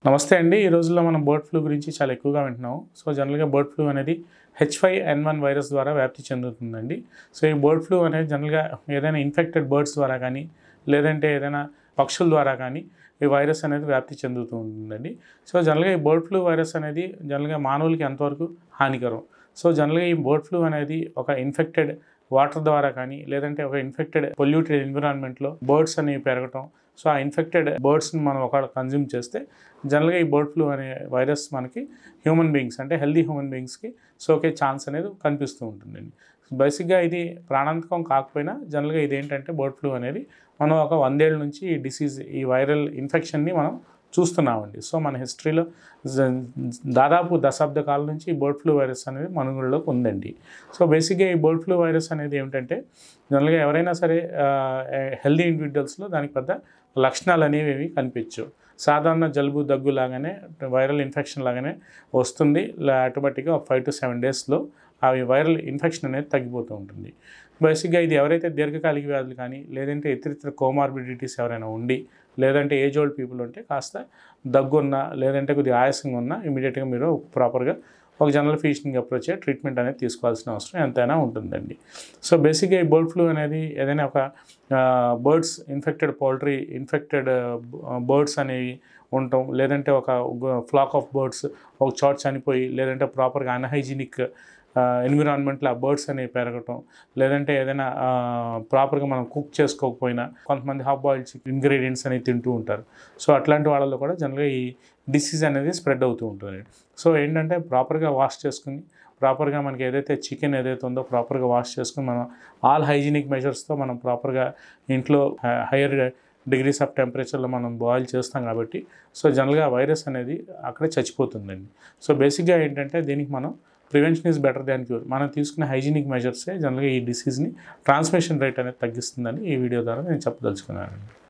నమస్తే అండి. ఈ రోజుల్లో మనం బర్డ్ ఫ్లూ గురించి చాలా ఎక్కువగా వింటున్నాం. సో, జనరల్‌గా బర్డ్ ఫ్లూ అనేది H5N1 వైరస్ ద్వారా వ్యాప్తి చెందుతుందండి. సో, ఈ బర్డ్ ఫ్లూ అనేది జనరల్‌గా ఏదైనా ఇన్ఫెక్టెడ్ బర్డ్స్ ద్వారా కానీ, లేదంటే ఏదైనా పక్షుల ద్వారా కానీ ఈ వైరస్ అనేది వ్యాప్తి చెందుతూ ఉంటుందండి. సో, జనరల్‌గా ఈ బర్డ్ ఫ్లూ వైరస్ అనేది జనరల్‌గా మానవులకి ఎంతవరకు హానికరం. సో, జనరల్‌గా ఈ బర్డ్ ఫ్లూ అనేది ఒక ఇన్ఫెక్టెడ్ వాటర్ ద్వారా కానీ, లేదంటే ఒక ఇన్ఫెక్టెడ్ పొల్యూటెడ్ ఎన్విరాన్మెంట్‌లో బర్డ్స్ అనేవి పెరగటం. సో, ఆ ఇన్ఫెక్టెడ్ బర్డ్స్‌ని మనం ఒకవేళ కన్జ్యూమ్ చేస్తే జనరల్‌గా ఈ బర్డ్ ఫ్లూ అనే వైరస్ మనకి హ్యూమన్ బీయింగ్స్ అంటే హెల్తీ హ్యూమన్ బీయింగ్స్‌కి సోకే ఛాన్స్ అనేది కనిపిస్తూ ఉంటుందండి. బేసిక్‌గా ఇది ప్రాణాంతకం కాకపోయినా జనరల్‌గా ఇదేంటంటే బర్డ్ ఫ్లూ అనేది మనం ఒక 100 ఏళ్ల నుంచి ఈ డిసీజ్ ఈ వైరల్ ఇన్ఫెక్షన్‌ని మనం చూస్తున్నామండి. సో, మన హిస్టరీలో జ దాదాపు దశాబ్ద కాలం నుంచి ఈ బర్డ్ ఫ్లూ వైరస్ అనేది మనుగడలోకి ఉందండి. సో, బేసిక్‌గా ఈ బర్డ్ ఫ్లూ వైరస్ అనేది ఏమిటంటే జనరల్‌గా ఎవరైనా సరే హెల్తీ ఇండివిడ్యువల్స్‌లో దానికి పెద్ద లక్షణాలు అనేవి ఏవి కనిపించవు. సాధారణ జలుబు, దగ్గు లాగానే వైరల్ ఇన్ఫెక్షన్ లాగానే వస్తుంది. ఆటోమేటిక్‌గా ఒక 5-7 డేస్‌లో అవి వైరల్ ఇన్ఫెక్షన్ అనేది తగ్గిపోతూ ఉంటుంది. బేసిక్‌గా ఇది ఎవరైతే దీర్ఘకాలిక వ్యాధులు కానీ, లేదంటే ఇతరితర కోమార్బిడిటీస్ ఎవరైనా ఉండి, లేదంటే ఏజ్ ఓల్డ్ పీపుల్ ఉంటే కాస్త దగ్గున్నా, లేదంటే కొద్దిగా ఆయాసంగా ఉన్నా ఇమ్మీడియేట్‌గా మీరు ప్రాపర్‌గా ఒక జనరల్ ఫిజిషియన్‌కి అప్రోచ్ అయ్యి ట్రీట్మెంట్ అనేది తీసుకోవాల్సిన అవసరం ఎంతైనా ఉంటుందండి. సో, బేసిక్‌గా ఈ బర్డ్ ఫ్లూ అనేది ఏదైనా ఒక birds infected poultry infected birds అనేవి ఉండటం, లేదంటే ఒక ఫ్లాక్ ఆఫ్ బర్డ్స్ ఒక చోట చనిపోయి, లేదంటే ప్రాపర్‌గా అన్‌హైజీనిక్ ఎన్విరాన్మెంట్లో ఆ బర్డ్స్ అనేవి పెరగటం, లేదంటే ఏదైనా ప్రాపర్‌గా మనం కుక్ చేసుకోకపోయినా కొంతమంది హాఫ్ బాయిల్డ్ ఇంగ్రీడియంట్స్ అనేవి తింటూ ఉంటారు. సో, అట్లాంటి వాళ్ళలో కూడా జనరల్‌గా ఈ డిసీజ్ అనేది స్ప్రెడ్ అవుతూ ఉంటుంది. సో, ఏంటంటే ప్రాపర్‌గా వాష్ చేసుకొని, ప్రాపర్‌గా మనకి ఏదైతే చికెన్ ఏదైతే ఉందో ప్రాపర్‌గా వాష్ చేసుకొని, మనం ఆల్ హైజీనిక్ మెజర్స్‌తో మనం ప్రాపర్‌గా ఇంట్లో హైయర్ డిగ్రీస్ ఆఫ్ టెంపరేచర్‌లో మనం బాయిల్ చేస్తాం కాబట్టి, సో, జనరల్‌గా వైరస్ అనేది అక్కడే చచ్చిపోతుందండి. సో, బేసిక్‌గా ఏంటంటే దీనికి మనం prevention is better than cure. మనం తీసుకునే హైజీనిక్ మెజర్సే జనరల్‌గా ఈ డిసీజ్‌ని ట్రాన్స్మిషన్ రేట్ అనేది తగ్గిస్తుందని ఈ వీడియో ద్వారా నేను చెప్పదలుచుకున్నానండి.